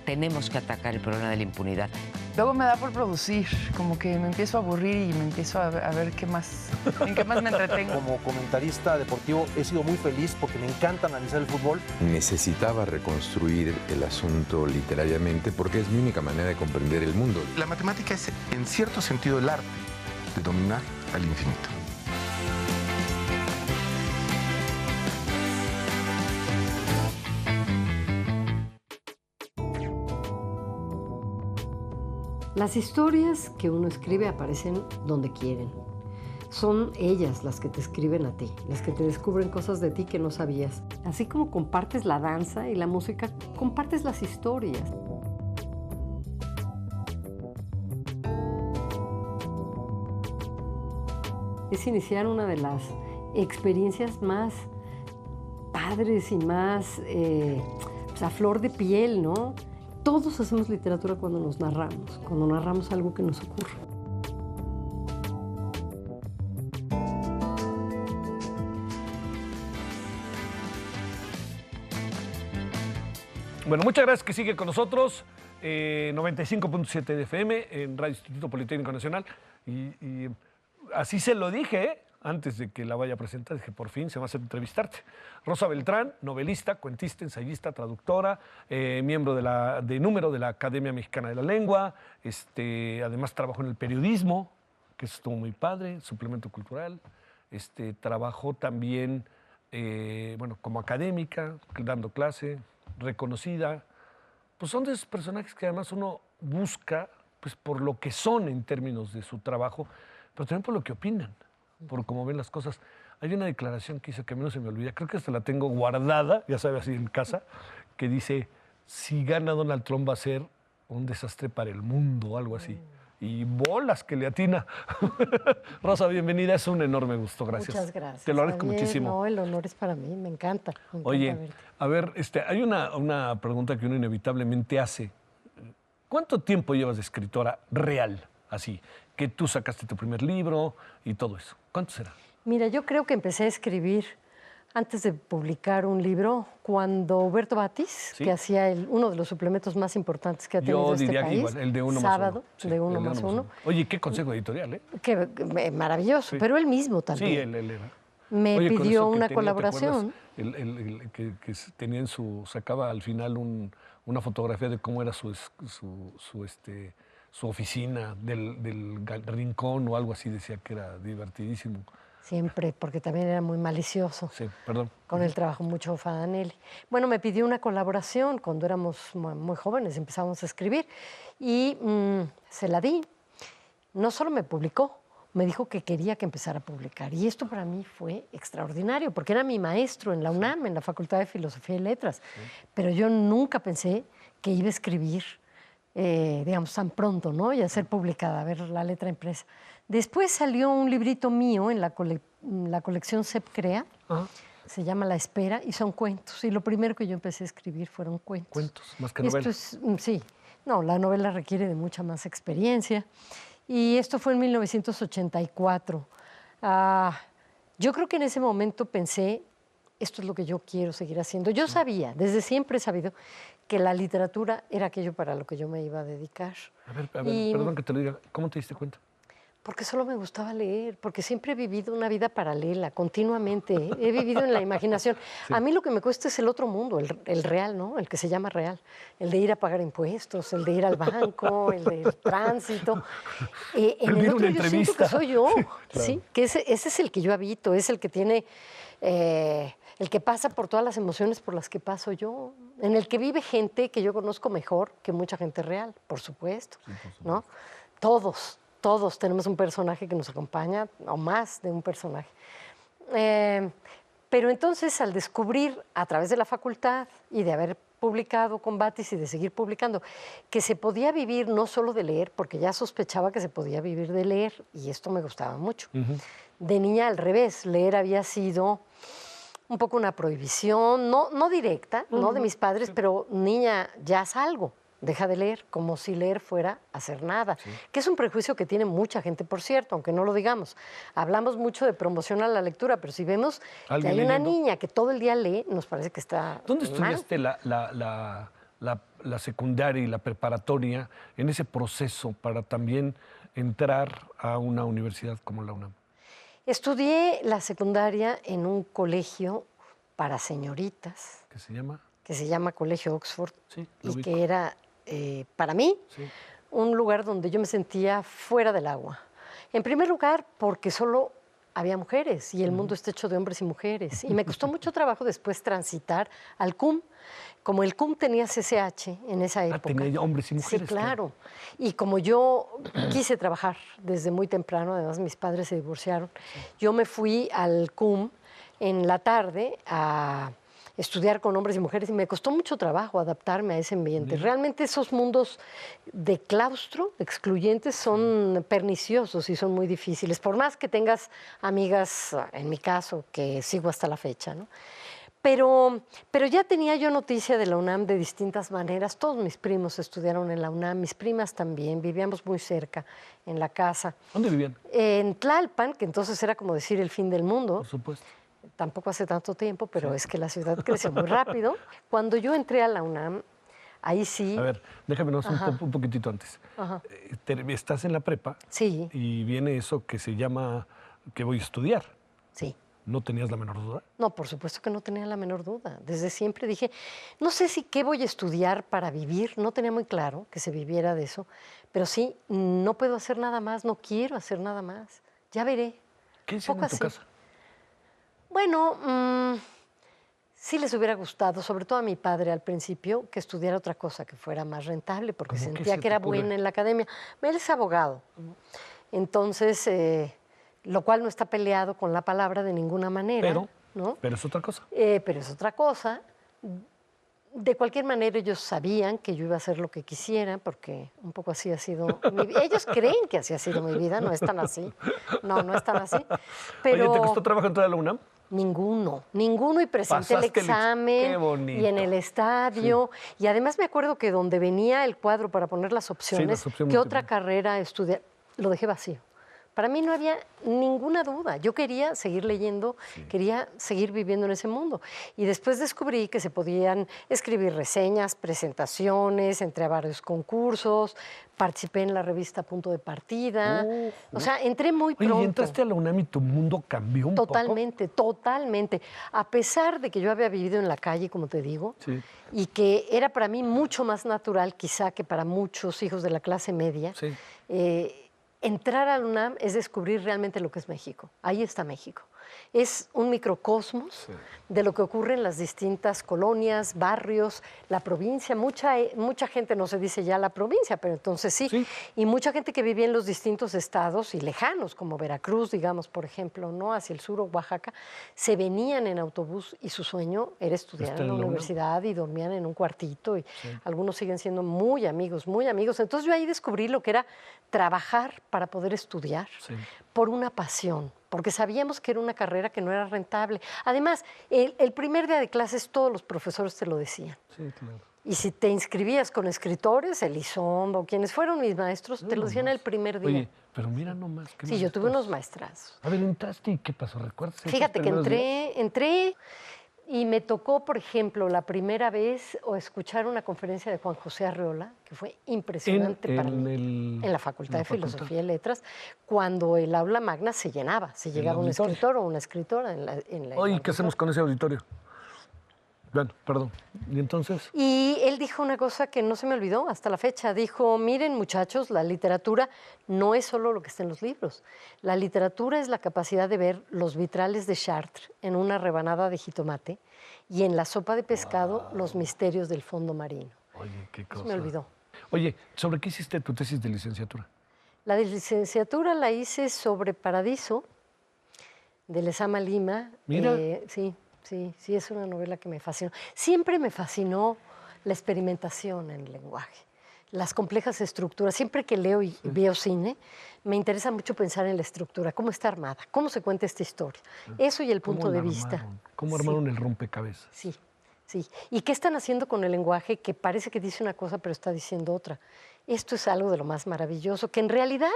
tenemos que atacar el problema de la impunidad. Luego me da por producir, como que me empiezo a aburrir y me empiezo a ver qué más, en qué más me entretengo. Como comentarista deportivo he sido muy feliz porque me encanta analizar el fútbol. Necesitaba reconstruir el asunto literariamente porque es mi única manera de comprender el mundo. La matemática es, en cierto sentido, el arte de dominar al infinito. Las historias que uno escribe aparecen donde quieren. Son ellas las que te escriben a ti, las que te descubren cosas de ti que no sabías. Así como compartes la danza y la música, compartes las historias. Es iniciar una de las experiencias más padres y más a flor de piel, ¿no? Todos hacemos literatura cuando narramos algo que nos ocurre. Bueno, muchas gracias que sigue con nosotros. 95.7 de FM en Radio Instituto Politécnico Nacional. Y así se lo dije, antes de que la vaya a presentar, dije, por fin se va a hacer entrevistarte. Rosa Beltrán, novelista, cuentista, ensayista, traductora, miembro de número de la Academia Mexicana de la Lengua, además trabajó en el periodismo, que eso estuvo muy padre, suplemento cultural, trabajó también, como académica, dando clase, reconocida. Pues son de esos personajes que además uno busca, pues, por lo que son en términos de su trabajo, pero también por lo que opinan, por cómo ven las cosas. Hay una declaración que hizo que a mí no se me olvida, creo que hasta la tengo guardada, ya sabes, así en casa, que dice, si gana Donald Trump va a ser un desastre para el mundo, algo así. Y bolas que le atina. Rosa, bienvenida, es un enorme gusto, gracias. Muchas gracias. Te lo agradezco Javier. muchísimo. No, el honor es para mí, me encanta. Oye, verte. a ver, hay una pregunta que uno inevitablemente hace. ¿Cuánto tiempo llevas de escritora real, así? Que tú sacaste tu primer libro y todo eso. ¿Cuánto será? Mira, yo creo que empecé a escribir antes de publicar un libro cuando Huberto Batis, ¿Sí? que hacía uno de los suplementos más importantes que ha tenido este país. Yo diría que el de uno Sábado, más uno. Sí, de uno el más uno. Oye, qué consejo editorial, ¿eh? Maravilloso, Sí. pero él mismo también. Sí, él era. Me Oye, con pidió eso que una tenía, ¿te colaboración. acuerdas? Que tenía sacaba al final una fotografía de cómo era su oficina del rincón o algo así, decía que era divertidísimo. Siempre, porque también era muy malicioso. Sí, perdón. Con el trabajo mucho Fadanelli. Bueno, me pidió una colaboración cuando éramos muy jóvenes, empezamos a escribir y se la di. No solo me publicó, me dijo que quería que empezara a publicar. Y esto para mí fue extraordinario, porque era mi maestro en la UNAM, en la Facultad de Filosofía y Letras. Sí. Pero yo nunca pensé que iba a escribir, digamos, tan pronto, ¿no? Y a ser publicada, a ver la letra impresa. Después salió un librito mío en la colección CEP Crea, se llama La Espera, y son cuentos. Y lo primero que yo empecé a escribir fueron cuentos. ¿Cuentos? Más que novela. Sí. No, la novela requiere de mucha más experiencia. Y esto fue en 1984. Yo creo que en ese momento pensé, esto es lo que yo quiero seguir haciendo. Yo sabía, desde siempre he sabido, que la literatura era aquello para lo que yo me iba a dedicar. A ver, perdón que te lo diga, ¿cómo te diste cuenta? Porque solo me gustaba leer, porque siempre he vivido una vida paralela, continuamente. He vivido en la imaginación. Sí. A mí lo que me cuesta es el otro mundo, el real, ¿no? El que se llama real. El de ir a pagar impuestos, el de ir al banco, el del tránsito. En el otro yo siento que soy yo, sí, claro. ¿Sí? Que ese es el que yo habito, es el que tiene, el que pasa por todas las emociones por las que paso yo, en el que vive gente que yo conozco mejor que mucha gente real, por supuesto, sí, por supuesto. ¿No? Todos tenemos un personaje que nos acompaña, o más de un personaje. Pero entonces, al descubrir a través de la facultad y de haber publicado con Batis y de seguir publicando, que se podía vivir no solo de leer, porque ya sospechaba que se podía vivir de leer, y esto me gustaba mucho. De niña, al revés, leer había sido un poco una prohibición, no directa, no de mis padres, pero niña, ya haz algo. Deja de leer, como si leer fuera hacer nada, sí. Que es un prejuicio que tiene mucha gente, por cierto, aunque no lo digamos. Hablamos mucho de promoción a la lectura, pero si vemos que hay una niña que todo el día lee, nos parece que está ¿Dónde estudiaste la secundaria y la preparatoria en ese proceso para también entrar a una universidad como la UNAM? Estudié la secundaria en un colegio para señoritas, ¿Qué se llama? que se llama Colegio Oxford, Sí, lo y ubico. que era, para mí, Sí. un lugar donde yo me sentía fuera del agua. En primer lugar, porque solo había mujeres y el mundo está hecho de hombres y mujeres. Y me costó mucho trabajo después transitar al CUM. Como el CUM tenía CCH en esa época. Tenía ya hombres y mujeres. Sí, claro. Y como yo quise trabajar desde muy temprano, además mis padres se divorciaron, yo me fui al CUM en la tarde a estudiar con hombres y mujeres y me costó mucho trabajo adaptarme a ese ambiente. Realmente esos mundos de claustro, excluyentes, son perniciosos y son muy difíciles, por más que tengas amigas, en mi caso, que sigo hasta la fecha, ¿no? Pero ya tenía yo noticia de la UNAM de distintas maneras. Todos mis primos estudiaron en la UNAM, mis primas también, vivíamos muy cerca en la casa. ¿Dónde vivían? En Tlalpan, que entonces era como decir el fin del mundo. Por supuesto. Tampoco hace tanto tiempo, pero es que la ciudad creció muy rápido. Cuando yo entré a la UNAM, ahí sí. A ver, déjame un poquitito antes. Ajá. Estás en la prepa Sí, y viene eso que se llama que voy a estudiar. sí. ¿No tenías la menor duda? No, por supuesto que no tenía la menor duda. Desde siempre dije, no sé si qué voy a estudiar para vivir, no tenía muy claro que se viviera de eso, pero sí, no puedo hacer nada más, no quiero hacer nada más. Ya veré. ¿Qué Un hicieron poco en tu así. casa? Bueno, sí les hubiera gustado, sobre todo a mi padre al principio, que estudiara otra cosa que fuera más rentable, porque ¿Cómo qué sentía se que te era ocurre? buena en la academia. Él es abogado, entonces, lo cual no está peleado con la palabra de ninguna manera, Pero, ¿no? pero es otra cosa. Pero es otra cosa. De cualquier manera, ellos sabían que yo iba a hacer lo que quisiera, porque un poco así ha sido mi vida. Ellos creen que así ha sido mi vida, no es tan así. No, no es tan así. Pero Oye, ¿te costó trabajo entrar a la UNAM? ninguno, y presenté el Pasaste examen qué bonito. y en el estadio. Y además me acuerdo que donde venía el cuadro para poner las opciones, las opciones ¿qué otra múltiples. carrera estudiar? Lo dejé vacío. Para mí no había ninguna duda. Yo quería seguir leyendo, quería seguir viviendo en ese mundo. Y después descubrí que se podían escribir reseñas, presentaciones, entré a varios concursos, participé en la revista Punto de Partida. O sea, entré muy Oye, pronto. y entraste a la UNAM y tu mundo cambió un Totalmente, totalmente. A pesar de que yo había vivido en la calle, como te digo, Sí. y que era para mí mucho más natural, quizá, que para muchos hijos de la clase media, Sí. entrar al UNAM es descubrir realmente lo que es México. Ahí está México. Es un microcosmos de lo que ocurre en las distintas colonias, barrios, la provincia. Mucha gente no se dice ya la provincia, pero entonces sí. Sí. Y mucha gente que vivía en los distintos estados y lejanos, como Veracruz, digamos, por ejemplo, ¿no? Hacia el sur o Oaxaca, se venían en autobús y su sueño era estudiar Está en la en la UNAM. universidad y dormían en un cuartito y algunos siguen siendo muy amigos, muy amigos. Entonces yo ahí descubrí lo que era trabajar para poder estudiar Sí. por una pasión, porque sabíamos que era una carrera que no era rentable. Además, el primer día de clases todos los profesores te lo decían. Sí, claro. Y si te inscribías con escritores, Elizondo, quienes fueron mis maestros, te lo decían el primer día. Oye, pero mira nomás. qué Sí, yo tuve maestros. unos maestrazos. A ver, entraste y ¿qué pasó? ¿Recuerdas? esos Fíjate que primeros días? entré y me tocó, por ejemplo, la primera vez o escuchar una conferencia de Juan José Arreola, que fue impresionante para mí, en la Facultad de Filosofía y Letras, cuando el aula magna se llenaba, se llegaba un auditorio. escritor o una escritora en la Oye, ¿qué hacemos con ese auditorio? Bueno, perdón. ¿Y entonces? Y él dijo una cosa que no se me olvidó hasta la fecha. Dijo, miren muchachos, la literatura no es solo lo que está en los libros. La literatura es la capacidad de ver los vitrales de Chartres en una rebanada de jitomate y en la sopa de pescado los misterios del fondo marino. Oye, qué Se cosa. me olvidó. Oye, ¿sobre qué hiciste tu tesis de licenciatura? La de licenciatura la hice sobre Paradiso, de Lezama Lima. Mira. Sí, es una novela que me fascinó. Siempre me fascinó la experimentación en el lenguaje, las complejas estructuras. Siempre que leo y veo cine, me interesa mucho pensar en la estructura, cómo está armada, cómo se cuenta esta historia. Eso y el ¿Cómo punto de la vista. armaron? ¿Cómo Sí. armaron el rompecabezas? Sí. ¿Y qué están haciendo con el lenguaje que parece que dice una cosa pero está diciendo otra? Esto es algo de lo más maravilloso, que en realidad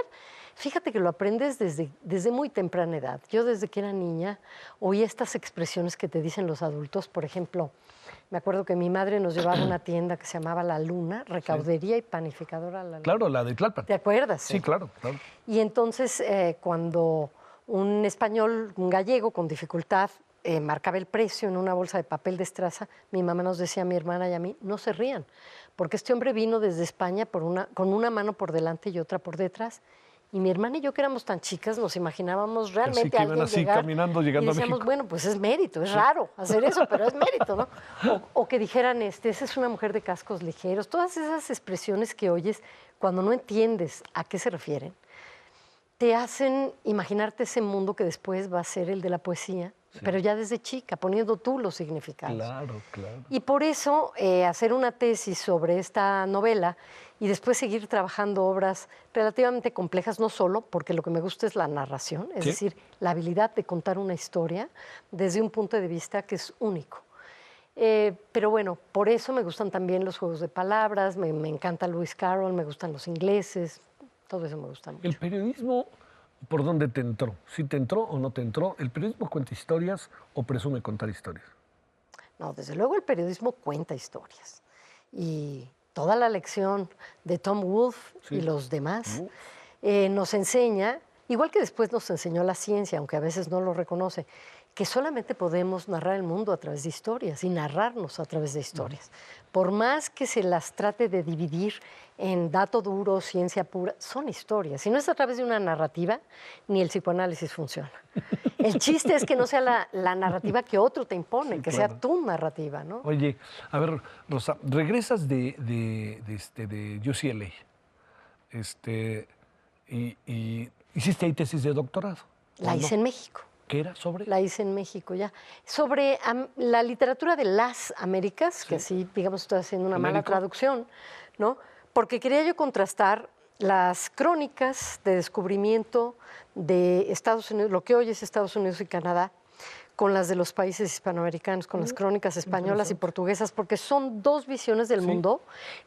Fíjate que lo aprendes desde muy temprana edad. Yo desde que era niña oía estas expresiones que te dicen los adultos. Por ejemplo, me acuerdo que mi madre nos llevaba a una tienda que se llamaba La Luna, recaudería y panificadora La Luna. Claro, la de Tlalpan. ¿Te acuerdas? Sí, claro, claro. Y entonces cuando un español, un gallego con dificultad, marcaba el precio en una bolsa de papel de estraza, mi mamá nos decía a mi hermana y a mí, no se rían, porque este hombre vino desde España con una mano por delante y otra por detrás. Y mi hermana y yo, que éramos tan chicas, nos imaginábamos realmente Así que a iban alguien así llegar caminando, y llegando a decíamos, México. bueno, pues es mérito, es raro hacer eso, pero es mérito, ¿no? O que dijeran, esa es una mujer de cascos ligeros. Todas esas expresiones que oyes cuando no entiendes a qué se refieren, te hacen imaginarte ese mundo que después va a ser el de la poesía, pero ya desde chica, poniendo tú los significados. Claro, claro. Y por eso hacer una tesis sobre esta novela y después seguir trabajando obras relativamente complejas, no solo porque lo que me gusta es la narración, es Sí. decir, la habilidad de contar una historia desde un punto de vista que es único. Pero bueno, por eso me gustan también los juegos de palabras, me encanta Lewis Carroll, me gustan los ingleses, todo eso me gusta mucho. El periodismo, ¿por dónde te entró? ¿Sí te entró o no te entró? ¿El periodismo cuenta historias o presume contar historias? No, desde luego el periodismo cuenta historias. Y toda la lección de Tom Wolfe Sí. y los demás nos enseña, igual que después nos enseñó la ciencia, aunque a veces no lo reconoce, que solamente podemos narrar el mundo a través de historias y narrarnos a través de historias. Por más que se las trate de dividir en dato duro, ciencia pura, son historias. Si no es a través de una narrativa, ni el psicoanálisis funciona. El chiste es que no sea la narrativa que otro te impone, que sea tu narrativa, ¿no? Oye, a ver, Rosa, regresas de UCLA y hiciste ahí tesis de doctorado. ¿o La no? hice en México. ¿Qué era sobre? La hice en México ya. Sobre la literatura de las Américas, que así, digamos, estoy haciendo una mala Américo. traducción, ¿no? Porque quería yo contrastar las crónicas de descubrimiento de Estados Unidos, lo que hoy es Estados Unidos y Canadá, con las de los países hispanoamericanos, con las crónicas españolas y portuguesas, porque son dos visiones del mundo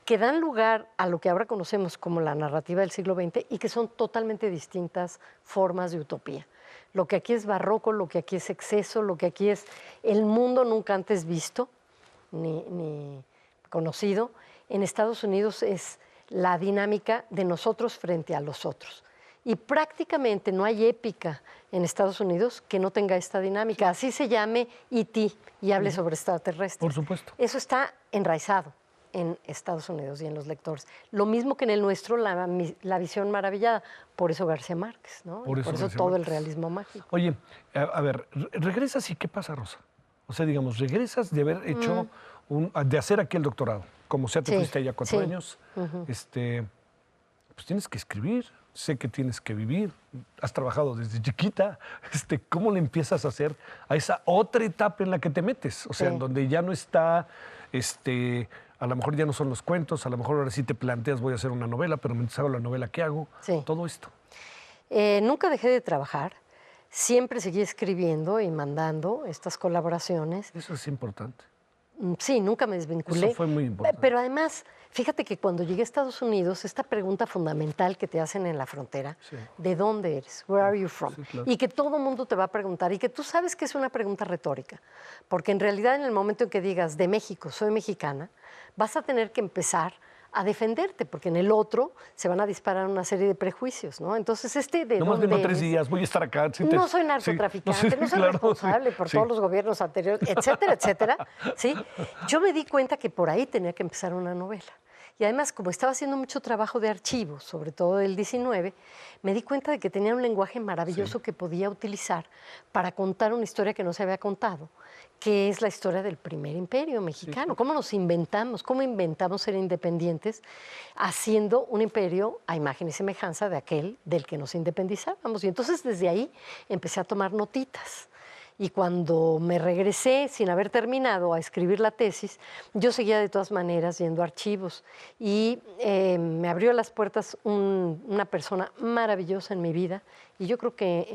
que dan lugar a lo que ahora conocemos como la narrativa del siglo XX y que son totalmente distintas formas de utopía. Lo que aquí es barroco, lo que aquí es exceso, lo que aquí es el mundo nunca antes visto ni conocido, en Estados Unidos es la dinámica de nosotros frente a los otros. Y prácticamente no hay épica en Estados Unidos que no tenga esta dinámica. Así se llame E.T. y hable sobre extraterrestres. Por supuesto. Eso está enraizado en Estados Unidos y en los lectores. Lo mismo que en el nuestro, la visión maravillada. Por eso García Márquez, ¿no? Por Y eso por eso García todo el Márquez. realismo mágico. Oye, a ver, regresas y ¿qué pasa, Rosa? O sea, digamos, regresas de haber hecho, de hacer aquí el doctorado. Como sea, te Sí, fuiste allá 4 sí. años. Pues tienes que escribir, sé que tienes que vivir. Has trabajado desde chiquita. ¿Cómo le empiezas a hacer a esa otra etapa en la que te metes? O sea, Sí. en donde ya no está, a lo mejor ya no son los cuentos, a lo mejor ahora sí te planteas, voy a hacer una novela, pero mientras hago la novela, ¿qué hago? Sí. Todo esto. Nunca dejé de trabajar. Siempre seguí escribiendo y mandando estas colaboraciones. Eso es importante. Sí, nunca me desvinculé. Eso fue muy importante. Pero además, fíjate que cuando llegué a Estados Unidos, esta pregunta fundamental que te hacen en la frontera, Sí. ¿de dónde eres? Where are you from? Sí, claro. Y que todo el mundo te va a preguntar y que tú sabes que es una pregunta retórica, porque en realidad en el momento en que digas de México, soy mexicana, vas a tener que empezar a defenderte, porque en el otro se van a disparar una serie de prejuicios, ¿no? Entonces, de Nomás dónde vengo 3 eres? días, voy a estar acá. sí, No soy sí, narcotraficante, no soy claro, responsable por sí. todos los gobiernos anteriores, etcétera, etcétera. ¿Sí? Yo me di cuenta que por ahí tenía que empezar una novela. Y además, como estaba haciendo mucho trabajo de archivos, sobre todo del 19, me di cuenta de que tenía un lenguaje maravilloso que podía utilizar para contar una historia que no se había contado, que es la historia del primer imperio mexicano. ¿Cómo nos inventamos? ¿Cómo inventamos ser independientes haciendo un imperio a imagen y semejanza de aquel del que nos independizábamos? Y entonces desde ahí empecé a tomar notitas. Y cuando me regresé sin haber terminado a escribir la tesis, yo seguía de todas maneras yendo a archivos. Y me abrió las puertas una persona maravillosa en mi vida, y yo creo que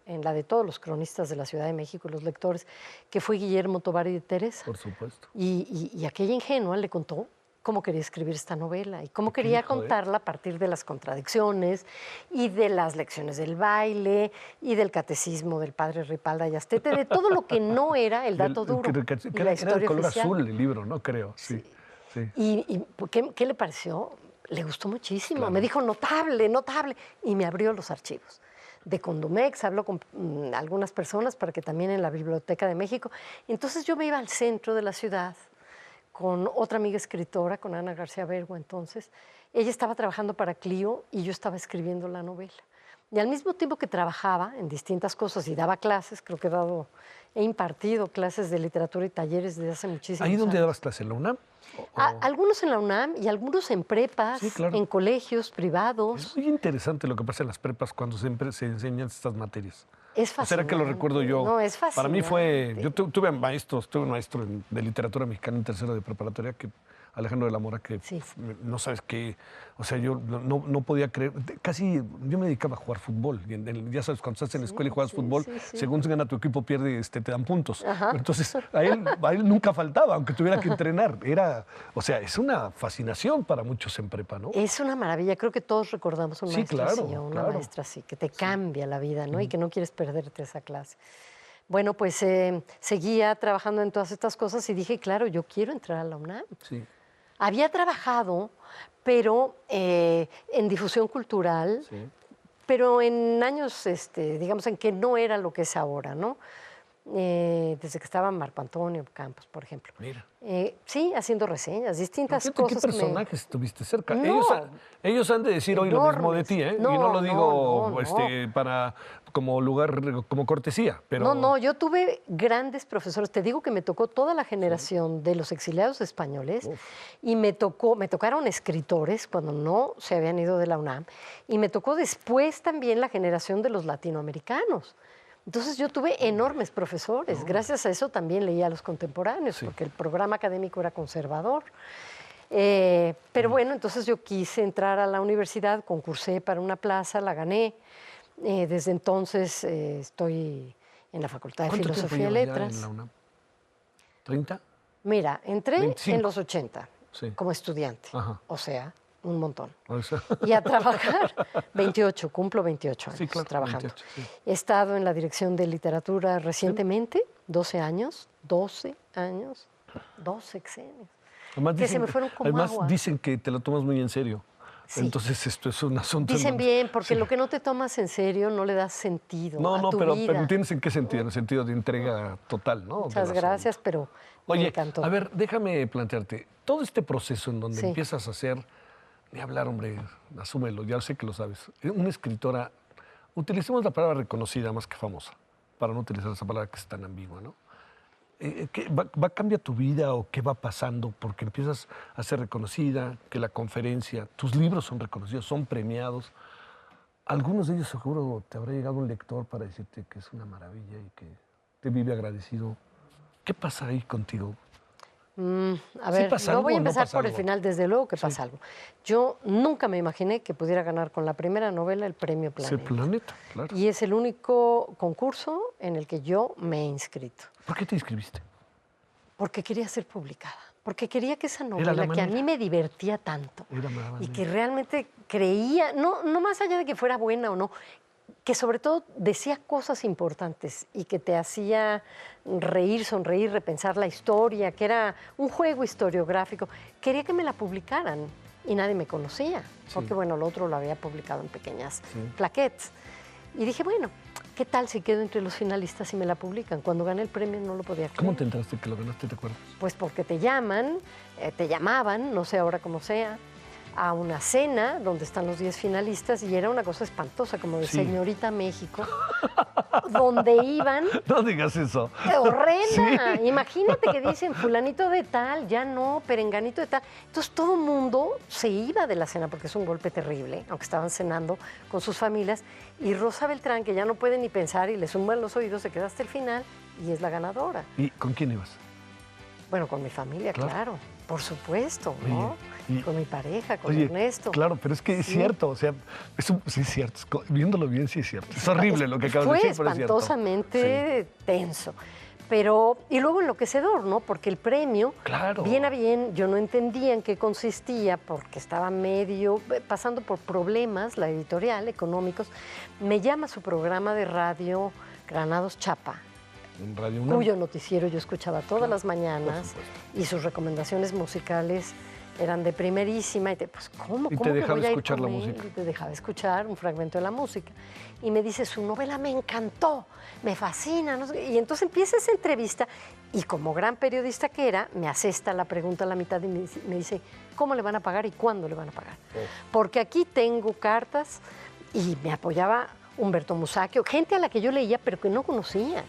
en la de todos los cronistas de la Ciudad de México, los lectores, que fue Guillermo Tovar y de Teresa. Por supuesto. Y aquella ingenua le contó cómo quería escribir esta novela y cómo quería contarla a partir de las contradicciones y de las lecciones del baile y del catecismo del padre Ripalda y Astete, de todo lo que no era el dato duro y la historia era de color oficial. azul el libro, ¿no? Creo, sí. ¿Y qué le pareció? Le gustó muchísimo. Claro. Me dijo, notable, notable. Y me abrió los archivos. De Condumex, habló con algunas personas para que también en la Biblioteca de México. Entonces yo me iba al centro de la ciudad con otra amiga escritora, con Ana García Bergo entonces. Ella estaba trabajando para Clio y yo estaba escribiendo la novela. Y al mismo tiempo que trabajaba en distintas cosas y daba clases, creo que he impartido clases de literatura y talleres desde hace muchísimos años. ¿Ahí dónde dabas clases? ¿En la UNAM? Algunos en la UNAM y algunos en prepas, Sí, claro. en colegios privados. Es muy interesante lo que pasa en las prepas cuando siempre se enseñan estas materias. Es ¿Será fascinante. que lo recuerdo yo? No, es fascinante. Para mí fue... Yo tuve un maestro de literatura mexicana en tercero de preparatoria, que Alejandro de la Mora, que Sí. no sabes qué... O sea, yo no podía creer... Casi yo me dedicaba a jugar fútbol. Ya sabes, cuando estás en la escuela y juegas fútbol, según se gana tu equipo, pierde, te dan puntos. Ajá. Entonces, a él nunca faltaba, aunque tuviera que entrenar. O sea, es una fascinación para muchos en prepa, ¿no? Es una maravilla. Creo que todos recordamos un Sí, maestro claro, así, o una claro. maestra así, que te cambia la vida, ¿no? Y que no quieres perderte esa clase. Bueno, pues seguía trabajando en todas estas cosas y dije, claro, yo quiero entrar a la UNAM. Sí. Había trabajado, pero en difusión cultural, Sí. pero en años, digamos, en que no era lo que es ahora, ¿no? Desde que estaba Marco Antonio Campos, por ejemplo. Mira. Sí, haciendo reseñas, distintas Fíjate cosas. ¿Qué personajes estuviste cerca? No. Ellos han de decir hoy lo mismo de Enormes. ti, ¿eh? No, y no lo digo no. para como lugar, como cortesía, pero... No, yo tuve grandes profesores. Te digo que me tocó toda la generación de los exiliados españoles y me tocaron escritores cuando no se habían ido de la UNAM y me tocó después también la generación de los latinoamericanos. Entonces yo tuve enormes profesores. Gracias a eso también leía a los contemporáneos, porque el programa académico era conservador. Pero bueno, entonces yo quise entrar a la universidad, concursé para una plaza, la gané. Desde entonces estoy en la Facultad de ¿Cuánto Filosofía y tiempo llevas ya Letras. en la UNAM? ¿30? Mira, entré 25. en los 80 Sí. como estudiante, Ajá. o sea, un montón. O sea, Y a trabajar, 28, cumplo 28 años Sí, claro, trabajando. 28, sí. He estado en la dirección de literatura recientemente, 12 años, 12 sexenios. además Que se me fueron como además agua. dicen que te lo tomas muy en serio. Sí. Entonces esto es un asunto... Dicen en donde- bien, porque Sí. lo que no te tomas en serio no le das sentido a No, tu pero vida. ¿entiendes en qué sentido? En el sentido de entrega total, ¿no? Muchas Del gracias, asunto. pero me Oye, encantó. a ver, déjame plantearte, todo este proceso en donde Sí. empiezas a hacer, ni hablar, hombre, asúmelo, ya sé que lo sabes, una escritora, utilicemos la palabra reconocida más que famosa, para no utilizar esa palabra que es tan ambigua, ¿no? ¿Qué va a cambiar tu vida o qué va pasando? Porque empiezas a ser reconocida, que la conferencia, tus libros son reconocidos, son premiados. Algunos de ellos seguro te habrá llegado un lector para decirte que es una maravilla y que te vive agradecido. ¿Qué pasa ahí contigo? A ¿Sí ver, pasa no algo voy a o no empezar pasa por el algo? final, desde luego que pasa algo. Yo nunca me imaginé que pudiera ganar con la primera novela el Premio Es Planeta. el planeta, claro. Y es el único concurso en el que yo me he inscrito, ¿Por qué te inscribiste? porque quería ser publicada, porque quería que esa la novela, que a manera. mí me divertía tanto Era la y manera. que realmente creía, no más allá de que fuera buena o no, que sobre todo decía cosas importantes y que te hacía reír, sonreír, repensar la historia, que era un juego historiográfico. Quería que me la publicaran y nadie me conocía, porque bueno, lo otro lo había publicado en pequeñas plaquettes. Y dije, bueno, ¿qué tal si quedo entre los finalistas y me la publican? Cuando gané el premio no lo podía creer. ¿Cómo te enteraste que lo ganaste, te acuerdas? Pues porque te llamaban, no sé ahora cómo sea, a una cena donde están los 10 finalistas y era una cosa espantosa, como de Sí. Señorita México, donde iban, No digas eso. horrenda, imagínate que dicen fulanito de tal, ya no, perenganito de tal. Entonces todo el mundo se iba de la cena porque es un golpe terrible, aunque estaban cenando con sus familias, y Rosa Beltrán, que ya no puede ni pensar y le zumban los oídos, se queda hasta el final y es la ganadora. ¿Y con quién ibas? Bueno, con mi familia, Claro. claro, por supuesto, ¿no? Oye, y- Con mi pareja, con Oye, Ernesto. claro, pero es que es Sí. cierto, o sea, sí es cierto, viéndolo bien sí es cierto. Es horrible lo que acabas de Fue decir, pero es cierto. espantosamente tenso. Pero, y luego enloquecedor, ¿no? Porque el premio, Claro. bien a bien, yo no entendía en qué consistía, porque estaba pasando por problemas, la editorial, económicos. Me llama su programa de radio Granados Chapa, En Radio UNAM. cuyo noticiero yo escuchaba todas las mañanas, y sus recomendaciones musicales eran de primerísima. Y pues, ¿cómo? Y te ¿Cómo que dejaba voy a ir escuchar con la él? música. Y te dejaba escuchar un fragmento de la música. Y me dice, su novela me encantó, me fascina. No sé qué. Y entonces empieza esa entrevista y como gran periodista que era, me asesta la pregunta a la mitad y me dice, ¿cómo le van a pagar y cuándo le van a pagar? Porque aquí tengo cartas y me apoyaba Humberto Musacchio, gente a la que yo leía pero que no conocía.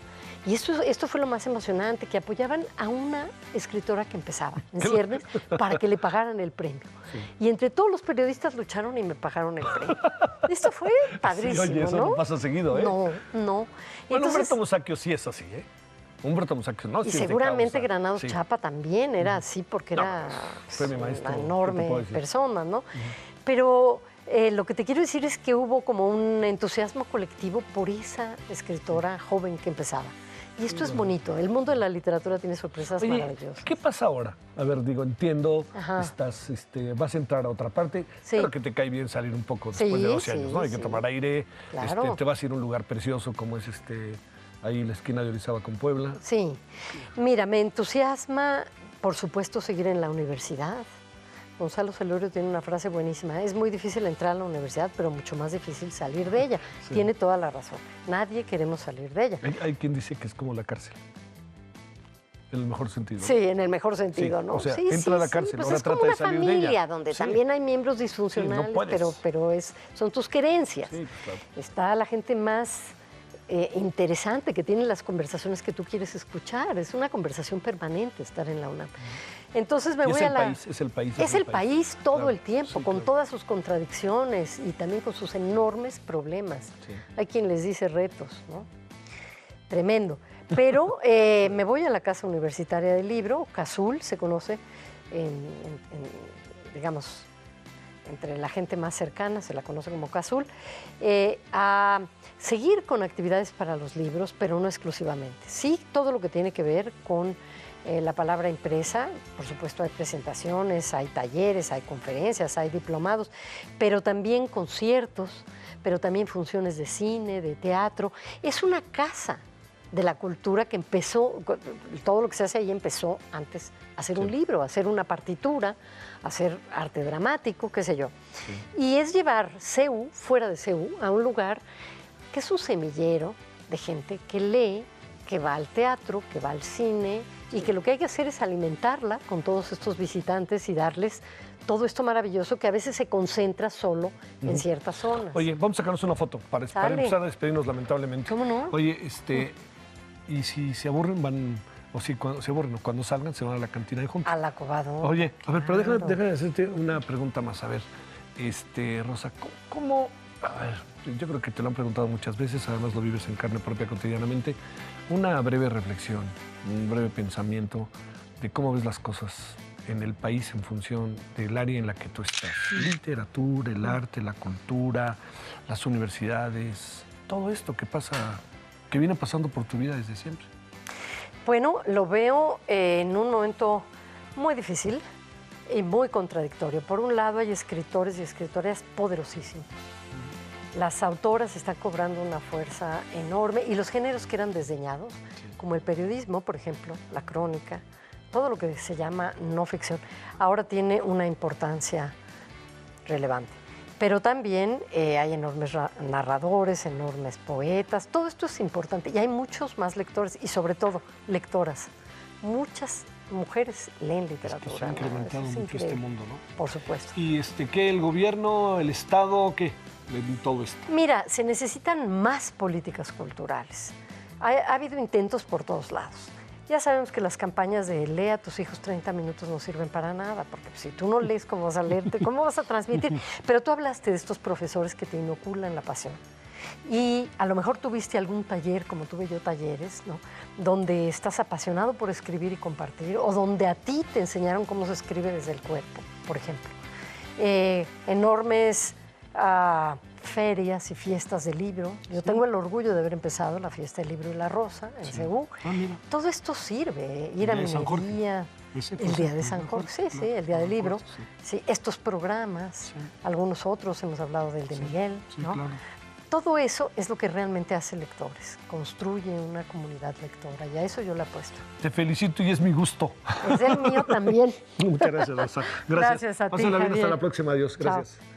Y esto fue lo más emocionante, que apoyaban a una escritora que empezaba en ciernes para que le pagaran el premio. Y entre todos los periodistas lucharon y me pagaron el premio. Esto fue padrísimo, Sí, oye, eso ¿no? no pasa seguido, ¿eh? No. Bueno, Entonces, Humberto Musacchio sí es así, ¿eh? Humberto Musacchio, ¿no? y Sí es de seguramente causa. Granados Sí. Chapa también era así porque No, era fue mi maestro, una ¿qué te enorme puedo decir? persona, ¿no? Pero lo que te quiero decir es que hubo como un entusiasmo colectivo por esa escritora joven que empezaba. Y esto es bonito. El mundo de la literatura tiene sorpresas Oye, maravillosas. ¿qué pasa ahora? A ver, digo, entiendo, Ajá. vas a entrar a otra parte, Sí. pero que te cae bien salir un poco después Sí, de 12 sí, años, ¿no? Hay que sí. tomar aire, Claro. te vas a ir a un lugar precioso como es ahí en la esquina de Orizaba con Puebla. Sí. Mira, me entusiasma, por supuesto, seguir en la universidad. Gonzalo Celorio tiene una frase buenísima. Es muy difícil entrar a la universidad, pero mucho más difícil salir de ella. Tiene toda la razón. Nadie queremos salir de ella. Hay quien dice que es como la cárcel, en el mejor sentido. Sí, en el mejor sentido, Sí, ¿no? o sea, sí, entra a la cárcel, pues ahora es como trata de una salir de familia ella. donde Sí. también hay miembros disfuncionales, puedes. pero son tus querencias. Sí, claro. Está la gente más interesante que tiene las conversaciones que tú quieres escuchar. Es una conversación permanente estar en la UNAM. Entonces me Y voy es a el la... país, es el país. Es el país todo Claro, el tiempo, sí, con claro. todas sus contradicciones y también con sus enormes problemas. Sí. Hay quien les dice retos, ¿no? Tremendo. Pero me voy a la Casa Universitaria del Libro, CASUL, se conoce, digamos, entre la gente más cercana, se la conoce como CASUL, a seguir con actividades para los libros, pero no exclusivamente. Sí, todo lo que tiene que ver con la palabra impresa, por supuesto hay presentaciones, hay talleres, hay conferencias, hay diplomados, pero también conciertos, pero también funciones de cine, de teatro. Es una casa de la cultura que empezó, todo lo que se hace ahí empezó antes a hacer un libro, a hacer una partitura, a hacer arte dramático, qué sé yo. Y es llevar CEU, fuera de CEU, a un lugar que es un semillero de gente que lee, que va al teatro, que va al cine, y que lo que hay que hacer es alimentarla con todos estos visitantes y darles todo esto maravilloso que a veces se concentra solo en ciertas zonas. Oye, vamos a sacarnos una foto para Sale. empezar a despedirnos lamentablemente. ¿Cómo no? Oye, y si se aburren van, o si cuando se aburren, o cuando salgan se van a la cantina y juntos. Al acobador. Oye, a ver, pero Claro. déjame hacerte una pregunta más. A ver, Rosa, ¿cómo? A ver, yo creo que te lo han preguntado muchas veces, además lo vives en carne propia cotidianamente. Una breve reflexión, un breve pensamiento de cómo ves las cosas en el país en función del área en la que tú estás. Literatura, el arte, la cultura, las universidades, todo esto que pasa, que viene pasando por tu vida desde siempre. Bueno, lo veo en un momento muy difícil y muy contradictorio. Por un lado, hay escritores y escritoras poderosísimos. Las autoras están cobrando una fuerza enorme y los géneros que eran desdeñados, como el periodismo, por ejemplo, la crónica, todo lo que se llama no ficción, ahora tiene una importancia relevante. Pero también hay enormes narradores, enormes poetas, todo esto es importante y hay muchos más lectores y sobre todo lectoras. Muchas mujeres leen literatura. Se ha incrementado ¿no? Es mucho increíble. este mundo, ¿no? Por supuesto. ¿Y qué? ¿El gobierno, el Estado, qué? De todo esto. Mira, se necesitan más políticas culturales. Ha habido intentos por todos lados. Ya sabemos que las campañas de lee a tus hijos 30 minutos no sirven para nada, porque si tú no lees, ¿cómo vas a leerte? ¿Cómo vas a transmitir? Pero tú hablaste de estos profesores que te inoculan la pasión. Y a lo mejor tuviste algún taller, como tuve yo talleres, ¿no? Donde estás apasionado por escribir y compartir, o donde a ti te enseñaron cómo se escribe desde el cuerpo, por ejemplo. Enormes ferias y fiestas de libro. Yo tengo el orgullo de haber empezado la fiesta del libro y la rosa en Cebú. Todo esto sirve, ir a minería. El Día de San Jorge, sí, el Día del Libro. Sí, estos programas, algunos otros, hemos hablado del de Miguel, ¿no? Claro. Todo eso es lo que realmente hace lectores, construye una comunidad lectora y a eso yo le apuesto. Te felicito y es mi gusto. Es el mío también. Muchas gracias, Rosa. Gracias a ti, Pásala bien, Javier. hasta la próxima. Adiós. Gracias. Chao.